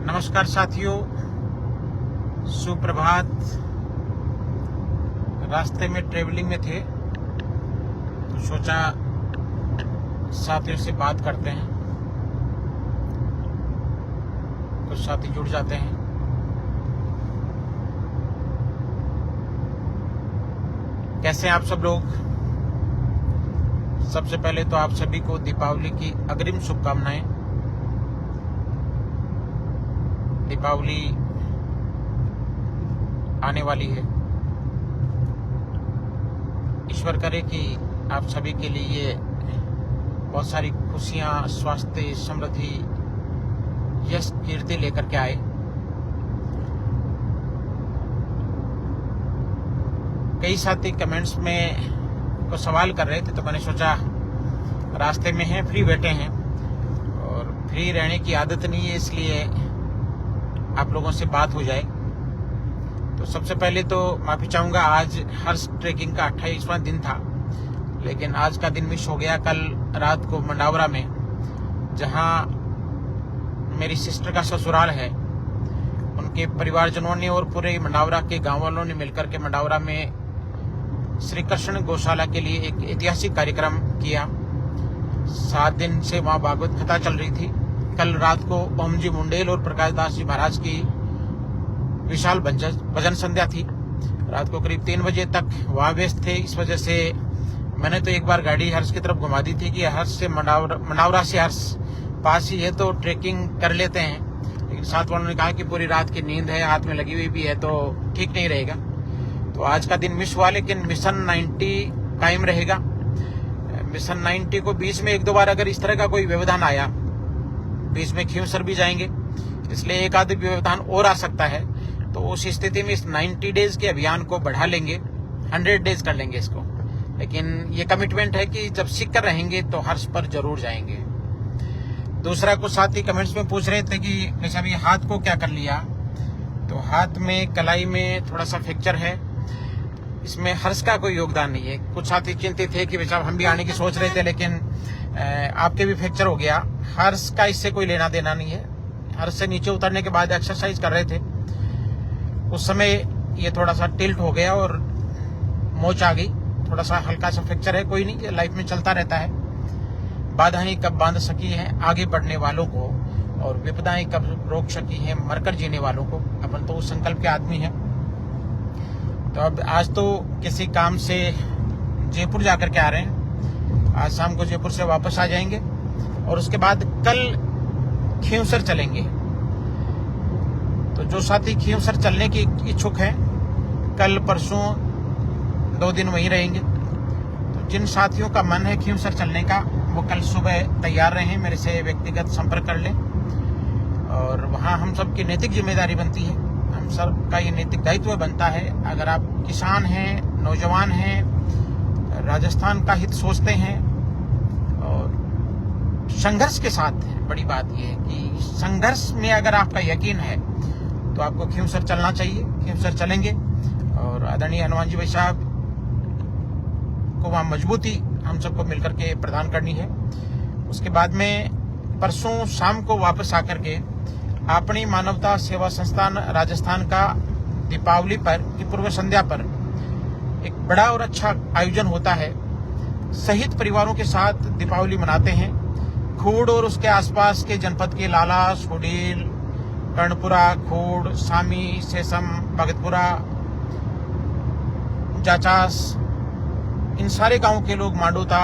नमस्कार साथियों, सुप्रभात। रास्ते में ट्रेवलिंग में थे तो सोचा साथियों से बात करते हैं, कुछ साथी जुड़ जाते हैं। कैसे हैं आप सब लोग? सबसे पहले तो आप सभी को दीपावली की अग्रिम शुभकामनाएं। दीपावली आने वाली है। ईश्वर करे कि आप सभी के लिए ये बहुत सारी खुशियां, स्वास्थ्य, समृद्धि, यश, कीर्ति लेकर के आए। कई साथी कमेंट्स में को सवाल कर रहे थे तो मैंने सोचा रास्ते में हैं, फ्री बैठे हैं और फ्री रहने की आदत नहीं है, इसलिए आप लोगों से बात हो जाए। तो सबसे पहले तो माफी चाहूंगा, आज हर्ष ट्रेकिंग का 28वां दिन था, लेकिन आज का दिन मिस हो गया। कल रात को मंडावरा में, जहां मेरी सिस्टर का ससुराल है, उनके परिवारजनों ने और पूरे मंडावरा के गांव वालों ने मिलकर के मंडावरा में श्री कृष्ण गौशाला के लिए एक ऐतिहासिक कार्यक्रम किया। 7 दिन से वहां भागवत कथा चल रही थी। कल रात को ओम जी मुंडेल और प्रकाश दास जी महाराज की विशाल भजन संध्या थी। रात को करीब 3 बजे तक वहां व्यस्त थे। इस वजह से मैंने तो एक बार गाड़ी हर्ष की तरफ घुमा दी थी कि हर्ष से मंडावरा से हर्ष पास ही है तो ट्रेकिंग कर लेते हैं, लेकिन साथ वालों ने कहा कि पूरी रात की नींद है, हाथ में लगी हुई भी है, तो ठीक नहीं रहेगा। तो आज का दिन मिस हुआ, लेकिन मिशन 90 कायम रहेगा। मिशन 90 को बीच में 1-2 बार अगर इस तरह का कोई व्यवधान आया, बीच में खींवसर भी जाएंगे, इसलिए एक आध व्यवधान और आ सकता है, तो उस स्थिति में इस 90 डेज के अभियान को बढ़ा लेंगे, 100 डेज कर लेंगे इसको। लेकिन ये कमिटमेंट है कि जब सीख कर रहेंगे तो हर्ष पर जरूर जाएंगे। दूसरा, कुछ साथी कमेंट्स में पूछ रहे थे कि जैसे अभी हाथ को क्या कर लिया, तो हाथ में कलाई में थोड़ा सा फ्रैक्चर है, इसमें हर्ष का कोई योगदान नहीं है। कुछ साथी चिंतित थे कि बेचारा हम भी आने की सोच रहे थे, लेकिन आपके भी फ्रैक्चर हो गया। हर्ष का इससे कोई लेना देना नहीं है। हर्ष से नीचे उतरने के बाद एक्सरसाइज कर रहे थे, उस समय ये थोड़ा सा टिल्ट हो गया और मोच आ गई, थोड़ा सा हल्का सा फ्रैक्चर है, कोई नहीं, लाइफ में चलता रहता है। बाधाएं कब बांध सकी हैं आगे बढ़ने वालों को, और विपदाएं कब रोक सकी हैं मरकर जीने वालों को। अपन तो उस संकल्प के आदमी हैं। तो अब आज तो किसी काम से जयपुर जाकर के आ रहे हैं, आज शाम को जयपुर से वापस आ जाएंगे और उसके बाद कल खींवसर चलेंगे। तो जो साथी खींवसर चलने की इच्छुक हैं, कल परसों 2 दिन वहीं रहेंगे। तो जिन साथियों का मन है खींवसर चलने का, वो कल सुबह तैयार रहें, मेरे से व्यक्तिगत संपर्क कर लें। और वहाँ हम सब की नैतिक जिम्मेदारी बनती है, हम सब का ये नैतिक दायित्व बनता है। अगर आप किसान हैं, नौजवान हैं, राजस्थान का हित सोचते हैं और संघर्ष के साथ हैं, बड़ी बात यह है कि संघर्ष में अगर आपका यकीन है तो आपको खींवसर चलना चाहिए। खींवसर चलेंगे और आदरणीय हनुमान जी भाई साहब को वहाँ मजबूती हम सबको मिलकर के प्रदान करनी है। उसके बाद में परसों शाम को वापस आकर के अपनी मानवता सेवा संस्थान राजस्थान का दीपावली पर की पूर्व संध्या पर एक बड़ा और अच्छा आयोजन होता है। शहीद परिवारों के साथ दीपावली मनाते हैं। खूड़ और उसके आसपास के जनपद के लाला, सोडील, कर्णपुरा, खूड़, सामी, सेसम, भगतपुरा, जाचास, इन सारे गांव के लोग, मांडोता,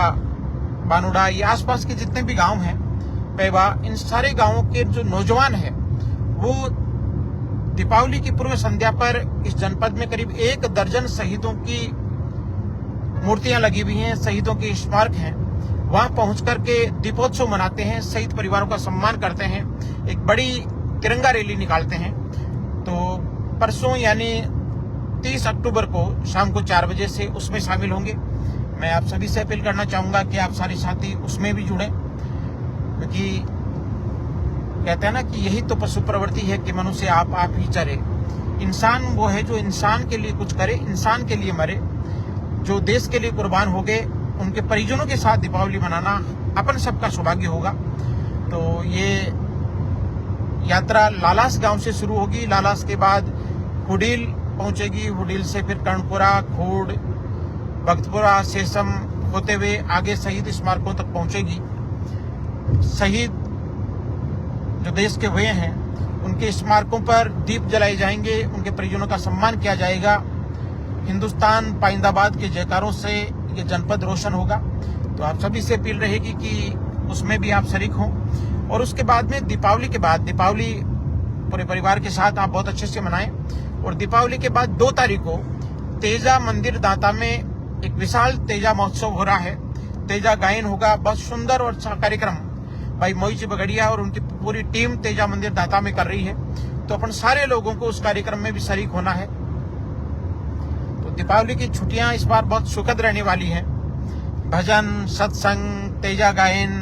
बानुड़ा, ये आसपास के जितने भी गांव हैं, पैवा, इन सारे गांवों के जो नौजवान हैं वो दीपावली की पूर्व संध्या पर इस जनपद में करीब 1 दर्जन शहीदों की मूर्तियां लगी हुई हैं, शहीदों के स्मारक हैं, वहां पहुंच करके दीपोत्सव मनाते हैं, शहीद परिवारों का सम्मान करते हैं, एक बड़ी तिरंगा रैली निकालते हैं। तो परसों यानी 30 अक्टूबर को शाम को 4 बजे से उसमें शामिल होंगे। मैं आप सभी से अपील करना चाहूंगा कि आप सारे साथी उसमें भी जुड़ें, क्योंकि कहते हैं ना कि यही तो पशु प्रवृत्ति है कि मनुष्य आप ही चरे। इंसान वो है जो इंसान के लिए कुछ करे, इंसान के लिए मरे। जो देश के लिए कुर्बान हो गए, उनके परिजनों के साथ दीपावली मनाना अपन सबका सौभाग्य होगा। तो ये यात्रा लालास गांव से शुरू होगी। लालास के बाद हुडील पहुंचेगी, हुडील से फिर कर्णपुरा, खूड, भक्तपुरा, सेसम होते हुए आगे शहीद स्मारकों तक पहुंचेगी। शहीद जो देश के हुए हैं उनके स्मारकों पर दीप जलाए जाएंगे, उनके परिजनों का सम्मान किया जाएगा। हिंदुस्तान पाइंदाबाद के जयकारों से ये जनपद रोशन होगा। तो आप सभी से अपील रहेगी कि उसमें भी आप शरीक हों। और उसके बाद में दीपावली के बाद, दीपावली पूरे परिवार के साथ आप बहुत अच्छे से मनाएं। और दीपावली के बाद 2 तारीख को तेजा मंदिर दाता में एक विशाल तेजा महोत्सव हो रहा है। तेजा गायन होगा, बहुत सुंदर और अच्छा कार्यक्रम भाई मोहित बगड़िया और उनकी पूरी टीम तेजा मंदिर दाता में कर रही है। तो अपन सारे लोगों को उस कार्यक्रम में भी शरीक होना है। तो दीपावली की छुट्टियां इस बार बहुत सुखद रहने वाली हैं। भजन, सत्संग, तेजा गायन,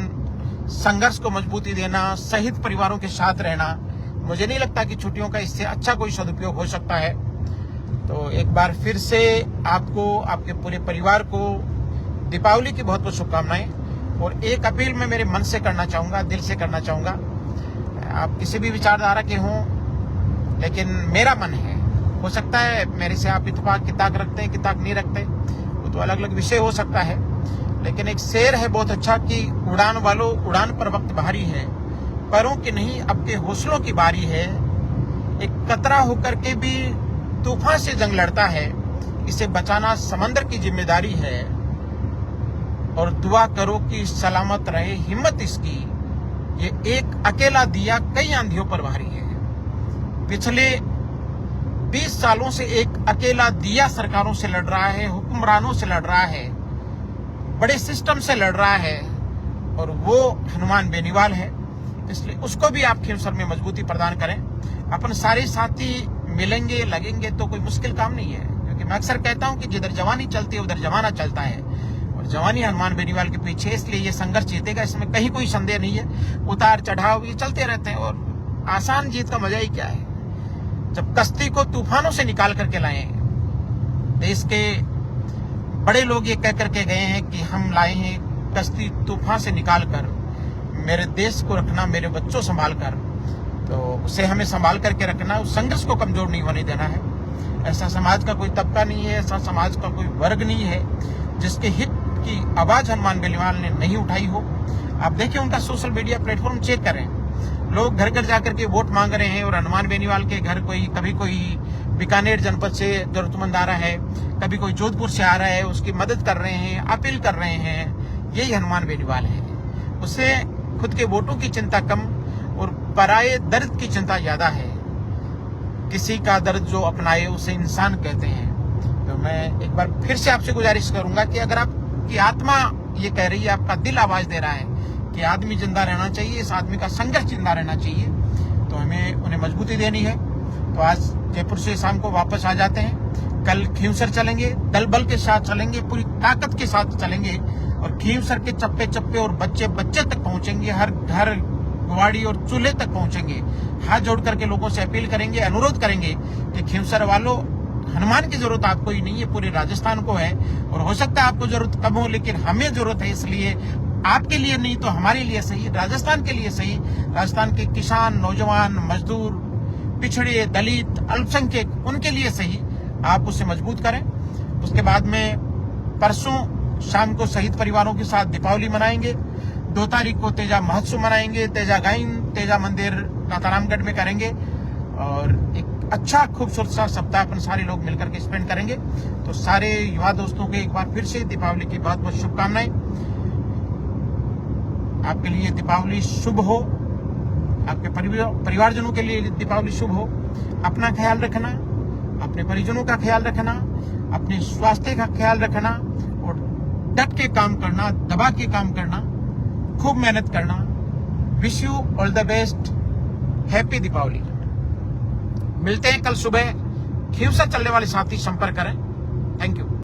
संघर्ष को मजबूती देना, शहीद परिवारों के साथ रहना, मुझे नहीं लगता कि छुट्टियों का इससे अच्छा कोई सदुपयोग हो सकता है। तो एक बार फिर से आपको, आपके पूरे परिवार को दीपावली की बहुत बहुत शुभकामनाएं। और एक अपील मैं मेरे मन से करना चाहूंगा, दिल से करना चाहूंगा। आप किसी भी विचारधारा के हों, लेकिन मेरा मन है, हो सकता है मेरे से आप इत्तेफाक की ताक रखते हैं, की ताक नहीं रखते, वो तो अलग अलग विषय हो सकता है। लेकिन एक शेर है बहुत अच्छा कि उड़ान वालों उड़ान पर वक्त भारी है, पैरों की नहीं अब के हौसलों की बारी है। एक कतरा होकर के भी तूफान से जंग लड़ता है, इसे बचाना समंदर की जिम्मेदारी है। और दुआ करो कि सलामत रहे हिम्मत इसकी, ये एक अकेला दिया कई आंधियों पर भारी है। पिछले 20 सालों से एक अकेला दिया सरकारों से लड़ रहा है, हुक्मरानों से लड़ रहा है, बड़े सिस्टम से लड़ रहा है, और वो हनुमान बेनीवाल है। इसलिए उसको भी आप खींवसर में मजबूती प्रदान करें। अपन सारे साथी मिलेंगे, लगेंगे तो कोई मुश्किल काम नहीं है। क्योंकि मैं अक्सर कहता हूं कि जिधर जवानी चलती है उधर जमाना चलता है, और जवानी हनुमान बेनीवाल के पीछे, इसलिए ये संघर्ष जीतेगा, इसमें कहीं कोई संदेह नहीं है। उतार चढ़ाव ये चलते रहते हैं, और आसान जीत का मजा ही क्या है। जब कश्ती को तूफानों से निकाल करके लाए, देश के बड़े लोग ये कह करके गए हैं कि हम लाए हैं कश्ती तूफान से निकाल कर, मेरे देश को रखना मेरे बच्चों संभाल कर। तो उसे हमें संभाल करके रखना, उस संघर्ष को कमजोर नहीं होने देना है। ऐसा समाज का कोई तबका नहीं है, ऐसा समाज का कोई वर्ग नहीं है जिसके हित की आवाज हनुमान बेनीवाल ने नहीं उठाई हो। आप देखिए उनका सोशल मीडिया प्लेटफॉर्म चेक करें, लोग घर घर जाकर के वोट मांग रहे हैं, और हनुमान बेनीवाल के घर कभी कोई बीकानेर जनपद से जरूरतमंद आ रहा है, कभी कोई जोधपुर से आ रहा है, उसकी मदद कर रहे हैं, अपील कर रहे हैं। यही हनुमान बेनीवाल है। उसे खुद के वोटों की चिंता कम और पराये दर्द की चिंता ज्यादा है। किसी का दर्द जो अपनाए उसे इंसान कहते हैं। तो मैं एक बार फिर से आपसे गुजारिश करूंगा कि अगर आपकी आत्मा ये कह रही है, आपका दिल आवाज दे रहा है कि आदमी जिंदा रहना चाहिए, इस आदमी का संघर्ष जिंदा रहना चाहिए, तो हमें उन्हें मजबूती देनी है। तो आज जयपुर से शाम को वापस आ जाते हैं, कल खींवसर चलेंगे, दल बल के साथ चलेंगे, पूरी ताकत के साथ चलेंगे, और खींवसर के चप्पे चप्पे और बच्चे बच्चे तक पहुंचेंगे, हर घर गुवाड़ी और चूल्हे तक पहुंचेंगे। हाथ जोड़ करके लोगों से अपील करेंगे, अनुरोध करेंगे कि खींवसर वालों, हनुमान की जरूरत आपको ही नहीं है, पूरे राजस्थान को है। और हो सकता है आपको जरूरत कम हो, लेकिन हमें जरूरत है, इसलिए आपके लिए नहीं तो हमारे लिए सही, राजस्थान के लिए सही, राजस्थान के किसान, नौजवान, मजदूर, पिछड़े, दलित, अल्पसंख्यक, उनके लिए सही, आप उसे मजबूत करें। उसके बाद में परसों शाम को शहीद परिवारों के साथ दीपावली मनाएंगे। 2 तारीख को तेजा महोत्सव मनाएंगे, तेजा गायन तेजा मंदिर नाथारामगढ़ में करेंगे, और एक अच्छा खूबसूरत सा सप्ताह अपन सारे लोग मिलकर के स्पेंड करेंगे। तो सारे युवा दोस्तों को एक बार फिर से दीपावली की बहुत बहुत शुभकामनाएं। आपके लिए दीपावली शुभ हो, आपके परिवारजनों के लिए दीपावली शुभ हो। अपना ख्याल रखना, अपने परिजनों का ख्याल रखना, अपने स्वास्थ्य का ख्याल रखना, और डट के काम करना, दबा के काम करना, खूब मेहनत करना। Wish you all the best, happy Deepawali. मिलते हैं कल सुबह। खींवसर चलने वाले साथी संपर्क करें। Thank you.